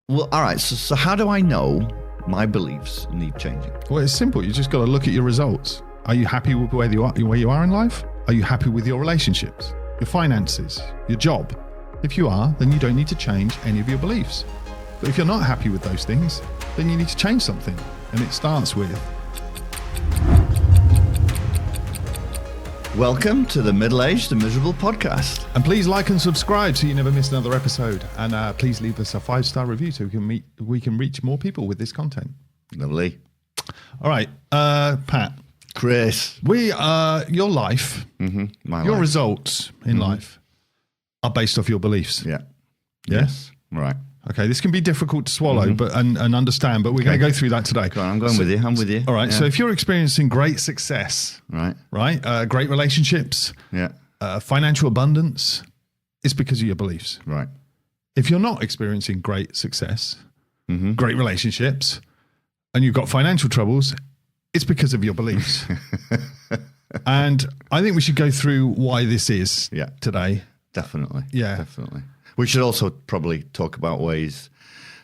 Well, all right. So how do I know my beliefs need changing? Well, it's simple. You just got to look at your results. Are you happy with where you are in life? Are you happy with your relationships, your finances, your job? If you are, then you don't need to change any of your beliefs. But if you're not happy with those things, then you need to change something. And it starts with... Welcome to the Middle-Aged and Miserable podcast. And please like and subscribe so you never miss another episode. And please leave us a 5-star review so we can reach more people with this content. Lovely. All right, Pat. Chris. Your life, My your life. results in life are based off your beliefs. Yeah. Yeah? Yes. Right. Okay, this can be difficult to swallow but and understand, but we're going to go through that today. Go on, I'm going with you. I'm with you. All right, Yeah. so if you're experiencing great success, Right. great relationships, Yeah. financial abundance, it's because of your beliefs. Right. If you're not experiencing great success, great relationships, and you've got financial troubles, it's because of your beliefs. And I think we should go through why this is today. Definitely. Yeah. Definitely. We should also probably talk about ways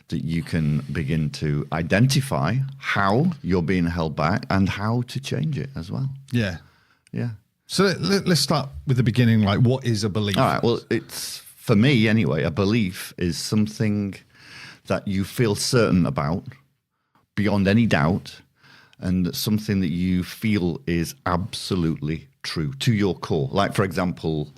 that you can begin to identify how you're being held back and how to change it as well. Yeah. Yeah. So let's start with the beginning. Like, what is a belief? All right. Well, it's, for me anyway, a belief is something that you feel certain about beyond any doubt, and something that you feel is absolutely true to your core. Like, for example,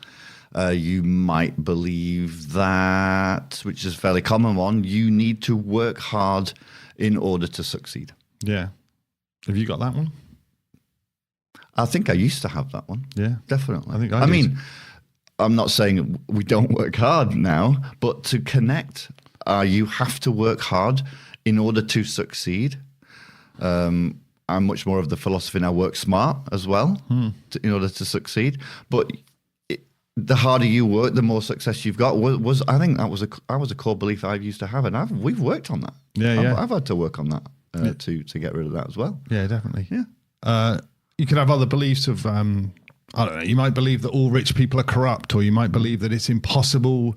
you might believe that, which is a fairly common one, you need to work hard in order to succeed. Yeah. Have you got that one? I think I used to have that one. Yeah. Definitely. I think I mean, I'm not saying we don't work hard now, but to connect, you have to work hard in order to succeed. I'm much more of the philosophy now, work smart as well in order to succeed. But the harder you work, the more success you've got. I think that was a core belief I used to have, and we've worked on that. I've had to work on that to get rid of that as well. Yeah, definitely. Yeah. You could have other beliefs of, I don't know, you might believe that all rich people are corrupt, or you might believe that it's impossible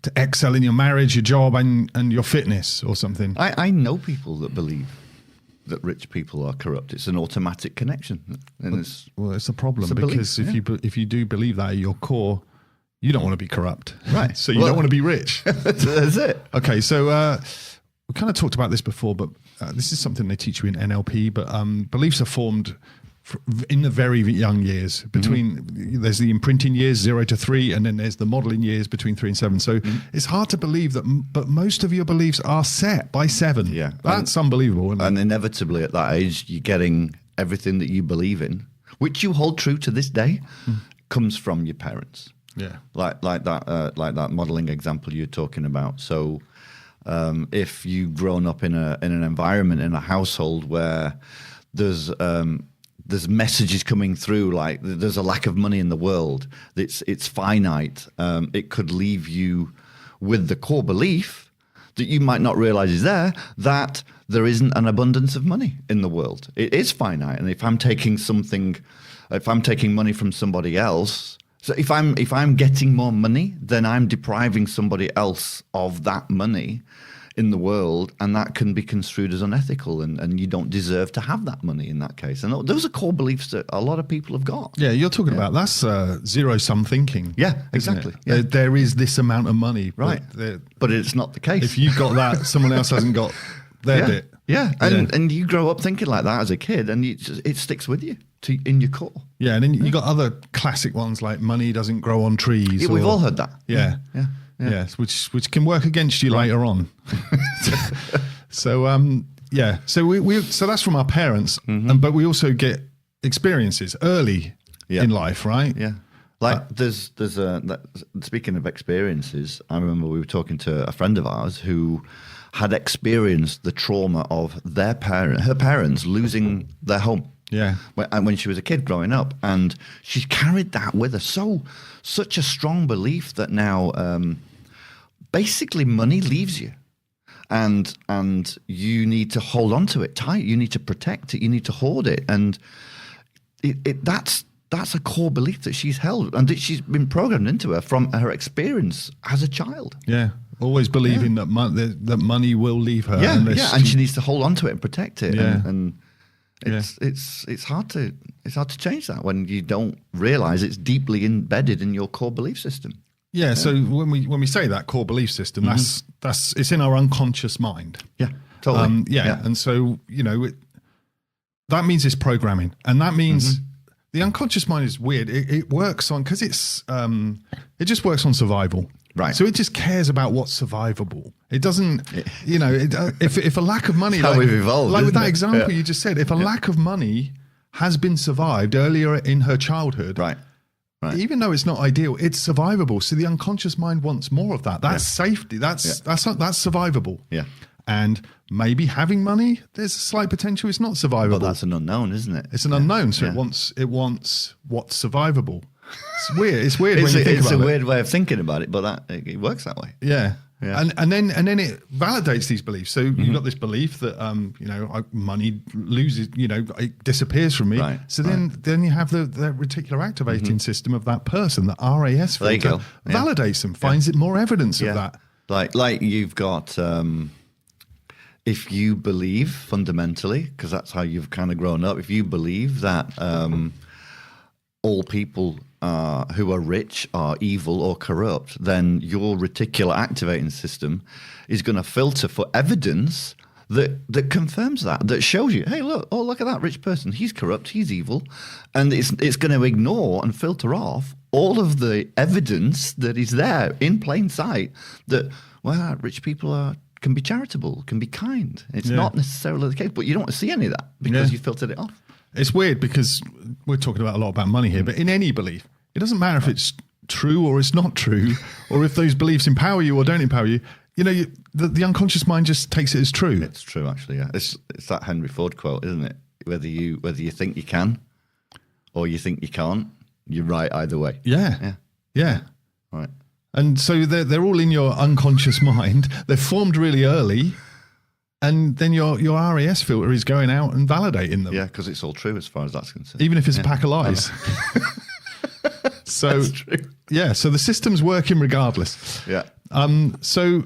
to excel in your marriage, your job, and your fitness or something. I know people that believe that rich people are corrupt. It's an automatic connection. And it's a problem a belief, because if you do believe that at your core, you don't want to be corrupt. Right. So you don't want to be rich. That's it. Okay, so we kind of talked about this before, but this is something they teach you in NLP, but beliefs are formed in the very young years. There's the imprinting years, 0 to 3, and then there's the modeling years between 3 and 7. So it's hard to believe that, but most of your beliefs are set by 7. Yeah. That's unbelievable. Isn't it? And inevitably at that age, you're getting everything that you believe in, which you hold true to this day, comes from your parents. Yeah. Like that modeling example you're talking about. So if you've grown up in an environment, in a household where there's messages coming through, like there's a lack of money in the world, it's finite, it could leave you with the core belief that you might not realize is there, that there isn't an abundance of money in the world. It is finite. And if I'm taking money from somebody else, so if I'm getting more money, then I'm depriving somebody else of that money in the world, and that can be construed as unethical, and you don't deserve to have that money in that case. And those are core beliefs that a lot of people have got. Yeah, you're talking about that's zero-sum thinking. Yeah, exactly. Yeah. There is this amount of money, right? But it's not the case. If you've got that, someone else hasn't got their bit. Yeah, and you grow up thinking like that as a kid, and it sticks with you in your core. Yeah, and then you got other classic ones like money doesn't grow on trees. Yeah, we've all heard that. Yeah. Yes, which can work against you later on. So so that's from our parents, but we also get experiences early in life, right? Yeah. Like there's speaking of experiences, I remember we were talking to a friend of ours who had experienced the trauma of her parents losing their home. Yeah. When she was a kid growing up, and she carried that with her. Such a strong belief that now basically money leaves you, and you need to hold on to it tight. You need to protect it. You need to hoard it, and that's a core belief that she's held and that she's been programmed into her from her experience as a child. Yeah. always believing that money will leave her. And she needs to hold on to it and protect it. Yeah. And it's hard to change that when you don't realize it's deeply embedded in your core belief system. Yeah. So when we say that core belief system, that's it's in our unconscious mind. Yeah. Totally. And so that means it's programming, and that means the unconscious mind is weird. It works on because it just works on survival. Right. So it just cares about what's survivable. It doesn't, if a lack of money, how we've evolved, like with that it? example you just said, if a lack of money has been survived earlier in her childhood, right. Even though it's not ideal, it's survivable. So the unconscious mind wants more of that. That's safety. That's survivable. Yeah. And maybe having money, there's a slight potential it's not survivable. But that's an unknown, isn't it? It's an unknown. So it wants what's survivable. It's weird. It's weird when you think about it. It's a weird way of thinking about it, but it works that way. Yeah. And then it validates these beliefs. So you've got this belief that money loses, it disappears from me. Right, so then you have the reticular activating system of that person, the RAS filter, validates them, finds it more evidence of that. Like you've got, if you believe fundamentally, because that's how you've kind of grown up, if you believe that all people who are rich are evil or corrupt, then your reticular activating system is going to filter for evidence that confirms that shows you, hey, look at that rich person. He's corrupt. He's evil. And it's going to ignore and filter off all of the evidence that is there in plain sight that, well, rich people can be charitable, can be kind. It's not necessarily the case, but you don't want to see any of that because you filtered it off. It's weird because we're talking about a lot about money here, but in any belief, it doesn't matter if it's true or it's not true, or if those beliefs empower you or don't empower you. The unconscious mind just takes it as true. It's true, actually. Yeah, it's that Henry Ford quote, isn't it? Whether you think you can or you think you can't, you're right either way. Yeah. Right. And so they're all in your unconscious mind. They're formed really early. And then your RAS filter is going out and validating them. Yeah, because it's all true as far as that's concerned. Even if it's a pack of lies. So, that's true. Yeah, so the system's working regardless. Yeah. So,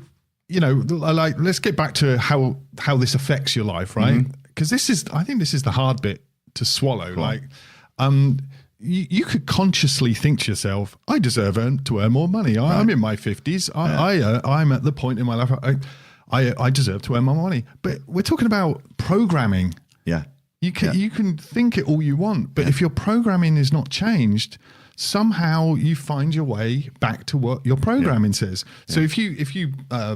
let's get back to how this affects your life, right? Because I think this is the hard bit to swallow. Cool. You could consciously think to yourself, I deserve to earn more money. I'm in my 50s. I'm at the point in my life I deserve to earn more money. But we're talking about programming. Yeah. You can think it all you want, but if your programming is not changed, somehow you find your way back to what your programming says. So if you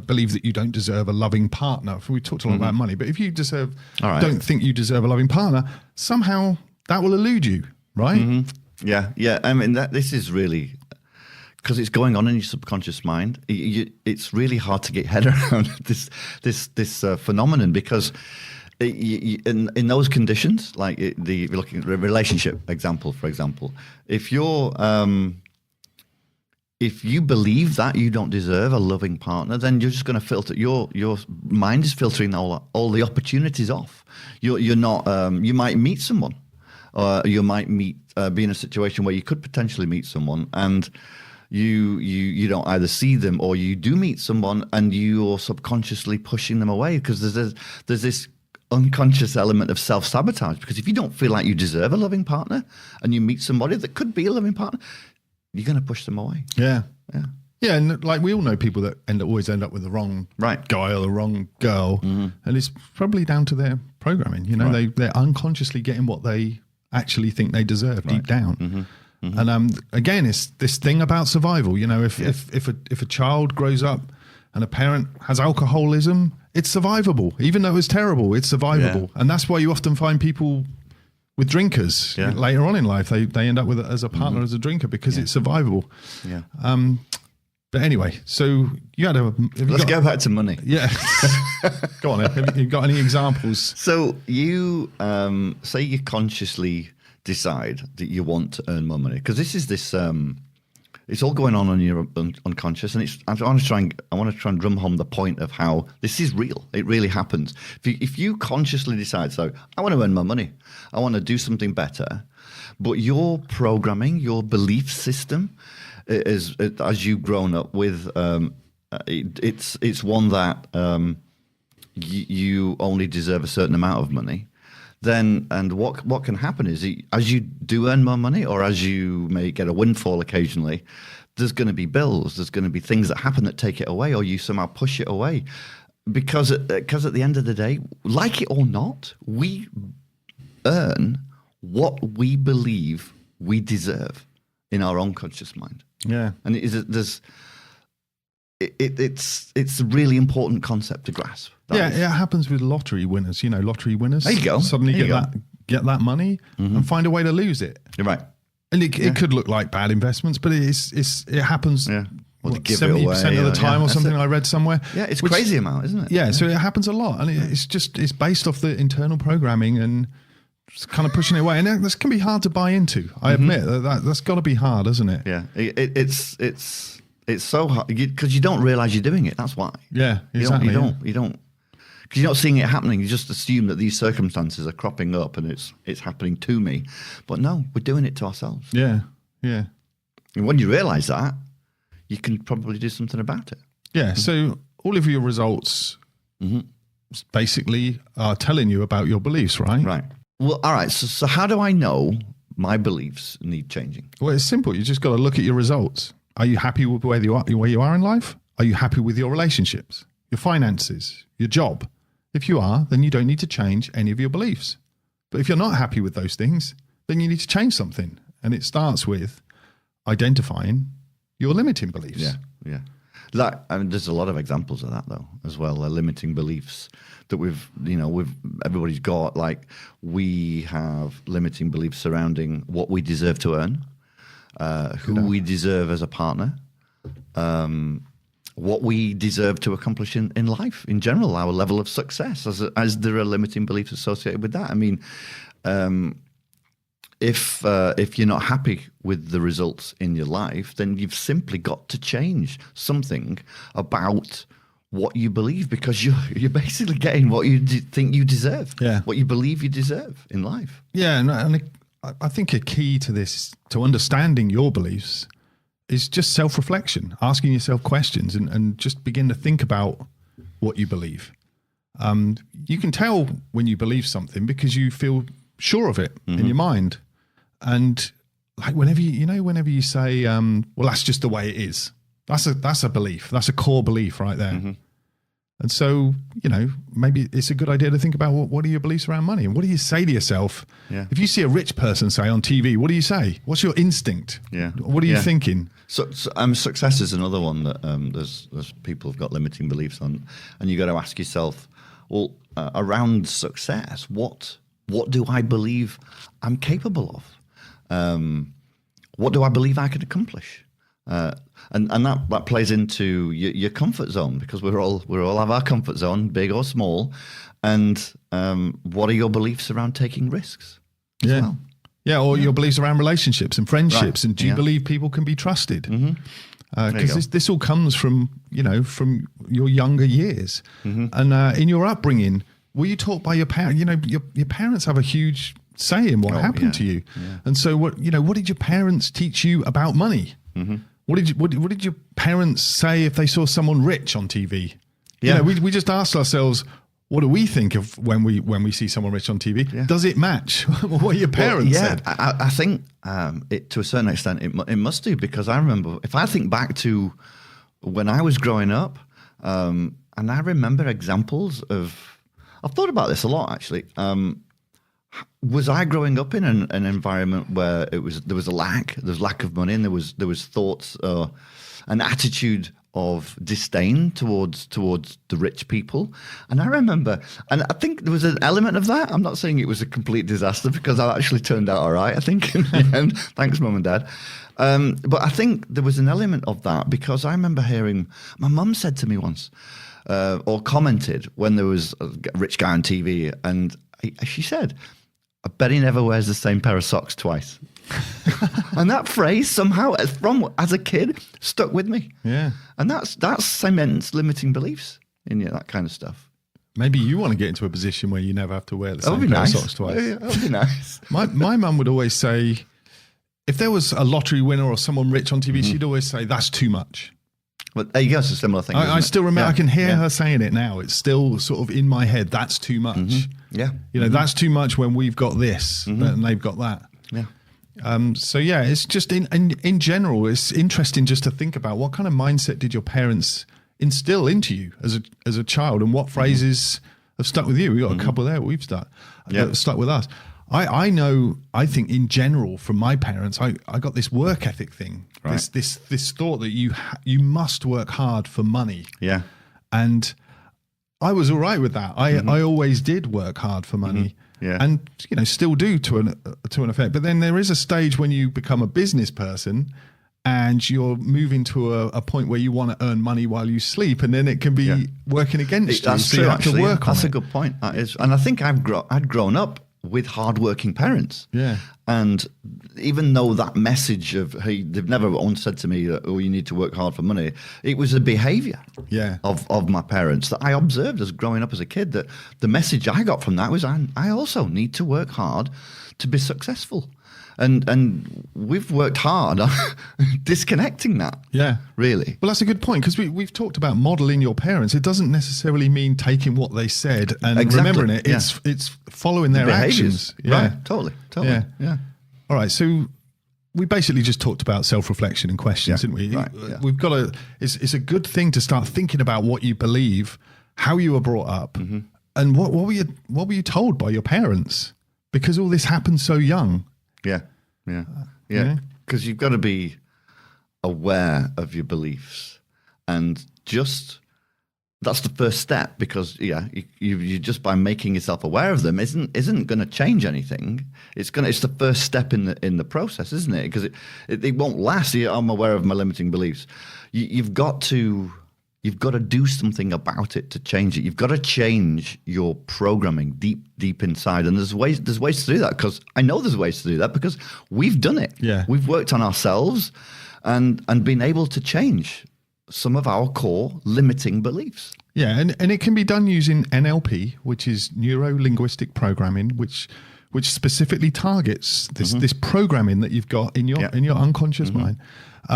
believe that you don't deserve a loving partner, we talked a lot about money, but if you don't think you deserve a loving partner, somehow that will elude you, right? Yeah. I mean, this is really, because it's going on in your subconscious mind. It's really hard to get your head around this phenomenon, because in those conditions, like looking at the relationship example, for example, if you believe that you don't deserve a loving partner, then you're just going to filter. Your mind is filtering all the opportunities off. You're not. You might meet someone, or you might be in a situation where you could potentially meet someone, and you don't either see them, or you do meet someone and you're subconsciously pushing them away, because there's this unconscious element of self-sabotage. Because if you don't feel like you deserve a loving partner and you meet somebody that could be a loving partner, you're going to push them away. Yeah, and like we all know people that always end up with the wrong guy or the wrong girl, and it's probably down to their programming. They're unconsciously getting what they actually think they deserve deep down. And again, it's this thing about survival. If a child grows up and a parent has alcoholism, it's survivable. Even though it's terrible, it's survivable. And that's why you often find people with drinkers later on in life. They end up with it as a partner, as a drinker, because it's survivable. Yeah. But anyway, so you had let's go back to money. Yeah. Go on. Have you got any examples? So you say you consciously decide that you want to earn more money, because this is it's all going on your unconscious, and I want to try and drum home the point of how this is real. It really happens. If you consciously decide, so I want to earn more money, I want to do something better, but your programming, your belief system, as you've grown up with, it's one that you only deserve a certain amount of money, then and what can happen is as you do earn more money, or as you may get a windfall occasionally, there's going to be bills, there's going to be things that happen that take it away, or you somehow push it away, because at the end of the day, like it or not, we earn what we believe we deserve in our own conscious mind. Yeah, and it's a really important concept to grasp. It happens with lottery winners. Lottery winners. There you go. Suddenly get that money and find a way to lose it. You're right. And it could look like bad investments, but it happens. Yeah. Well, 70% of the time, or something I read somewhere. Yeah, it's a crazy amount, isn't it? Yeah, so it happens a lot, and it's based off the internal programming and just kind of pushing it away, and this can be hard to buy into. I admit that's got to be hard, isn't it? Yeah, it's so hard because you don't realize you're doing it. That's why. Yeah, exactly. You don't. Because you're not seeing it happening. You just assume that these circumstances are cropping up and it's happening to me. But no, we're doing it to ourselves. Yeah, yeah. And when you realize that, you can probably do something about it. Yeah, so all of your results basically are telling you about your beliefs, right? Right. Well, all right. So how do I know my beliefs need changing? Well, it's simple. You just got to look at your results. Are you happy with where you are in life? Are you happy with your relationships, your finances, your job? If you are, then you don't need to change any of your beliefs. But if you're not happy with those things, then you need to change something. And it starts with identifying your limiting beliefs. Yeah. There's a lot of examples of that though, as well. Limiting beliefs that everybody's got. Like we have limiting beliefs surrounding what we deserve to earn, who we deserve as a partner, what we deserve to accomplish in life in general, our level of success, as there are limiting beliefs associated with that. I mean, if you're not happy with the results in your life, then you've simply got to change something about what you believe, because you're basically getting what you think you deserve, what you believe you deserve in life. Yeah, and I think a key to this, to understanding your beliefs, is just self-reflection, asking yourself questions and just begin to think about what you believe. You can tell when you believe something because you feel sure of it in your mind. And like whenever you say, well, that's just the way it is. That's a belief. That's a core belief right there. And so, maybe it's a good idea to think about what are your beliefs around money, and what do you say to yourself? Yeah. If you see a rich person, say, on TV, what do you say? What's your instinct? Yeah. What are you thinking? So success is another one that there's people have got limiting beliefs on, and you got to ask yourself, well, around success, what do I believe I'm capable of? What do I believe I can accomplish? And that plays into your comfort zone, because we all have our comfort zone, big or small. And what are your beliefs around taking risks? Yeah. Well? Yeah, or your beliefs around relationships and friendships, and do you believe people can be trusted? Because this all comes from your younger years, and in your upbringing, were you taught by your parents? Your parents have a huge say in what happened to you, and so what did your parents teach you about money? What did your parents say if they saw someone rich on TV? Yeah, we just asked ourselves, what do we think of when we see someone rich on TV? Yeah. Does it match what your parents said? I think it, to a certain extent, it must do, because I remember, if I think back to when I was growing up, and I remember examples of, I've thought about this a lot actually. Was I growing up in an environment where there was lack of money, and there was thoughts, an attitude of disdain towards the rich people? And I remember, and I think there was an element of that. I'm not saying it was a complete disaster, because I actually turned out all right, I think, in the end. Thanks, Mum and Dad. But I think there was an element of that, because I remember hearing, my mum said to me once, or commented when there was a rich guy on TV, and she said, I bet he never wears the same pair of socks twice. And that phrase somehow, as a kid, stuck with me. Yeah. And that's cements limiting beliefs in that kind of stuff. Maybe you want to get into a position where you never have to wear the same pair of socks twice. Yeah, that would be nice. My mum would always say, if there was a lottery winner or someone rich on TV, she'd always say, that's too much. But there you go, it's a similar thing. I still remember, I can hear her Yeah. saying it now. It's still sort of in my head. That's too much. Yeah. You know, that's too much when we've got this and they've got that. Yeah. So yeah, it's just in general, it's interesting just to think about what kind of mindset did your parents instill into you as a child, and what phrases have stuck with you. We got a couple there we've stuck with us. I think in general from my parents, I got this work ethic thing, right. this thought that you must work hard for money. Yeah. And I was all right with that. I always did work hard for money. Yeah. And still do to an effect. But then there is a stage when you become a business person and you're moving to a point where you want to earn money while you sleep, and then it can be working against you. That's so true, you have actually. to work on That's it. a good point. That is, and I think I'd grown up with hardworking parents. Yeah. And even though that message of, hey, they've never once said to me, oh, you need to work hard for money, it was a behavior of my parents that I observed as growing up as a kid, that the message I got from that was I also need to work hard to be successful. And we've worked hard on disconnecting that. Yeah. Really. Well, that's a good point, because we've talked about modeling your parents. It doesn't necessarily mean taking what they said and remembering it. It's following their actions. Yeah. Right. Totally. Yeah. All right. So we basically just talked about self-reflection and questions, didn't we? Right. Yeah. We've got it's a good thing to start thinking about what you believe, how you were brought up, and what were you told by your parents? Because all this happened so young. Yeah. Because you've got to be aware of your beliefs, and that's the first step. Because you just by making yourself aware of them isn't going to change anything. It's the first step in the process, isn't it? Because it won't last. I'm aware of my limiting beliefs. You've got to do something about it to change it. You've got to change your programming deep inside. And there's ways to do that, because I know there's ways to do that because we've done it. Yeah. We've worked on ourselves and been able to change some of our core limiting beliefs. Yeah, and it can be done using NLP, which is neuro-linguistic programming, which specifically targets this programming that you've got in your unconscious mind.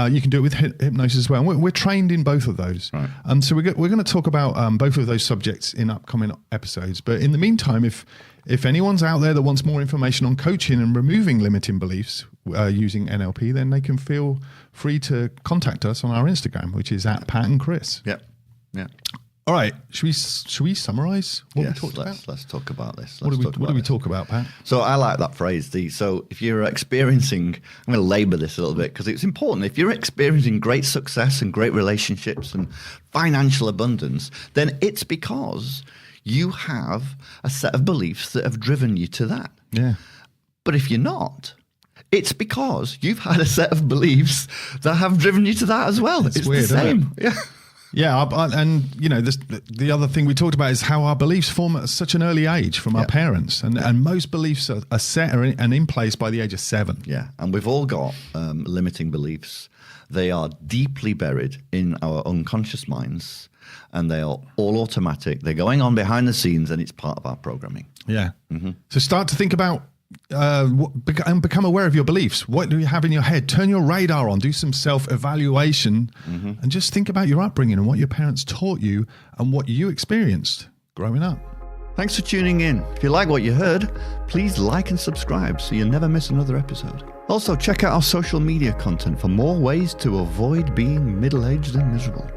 You can do it with hypnosis as well. We're trained in both of those. Right. So we're going to talk about both of those subjects in upcoming episodes. But in the meantime, if anyone's out there that wants more information on coaching and removing limiting beliefs using NLP, then they can feel free to contact us on our Instagram, which is @PatandChris. Yeah. All right. Should we summarize what we talked about? Let's talk about this. What do we talk about, Pat? So I like that phrase. So if you're experiencing, I'm going to labor this a little bit because it's important. If you're experiencing great success and great relationships and financial abundance, then it's because you have a set of beliefs that have driven you to that. Yeah. But if you're not, it's because you've had a set of beliefs that have driven you to that as well. It's weird, the same. Isn't it? Yeah. Yeah, and the other thing we talked about is how our beliefs form at such an early age from our parents, and most beliefs are set and in place by the age of 7. Yeah, and we've all got limiting beliefs. They are deeply buried in our unconscious minds, and they are all automatic. They're going on behind the scenes, and it's part of our programming. Yeah. So start to think about and become aware of your beliefs. What do you have in your head? Turn your radar on, do some self-evaluation, and just think about your upbringing and what your parents taught you and what you experienced growing up. Thanks for tuning in. If you like what you heard, please like and subscribe so you never miss another episode. Also, check out our social media content for more ways to avoid being middle-aged and miserable.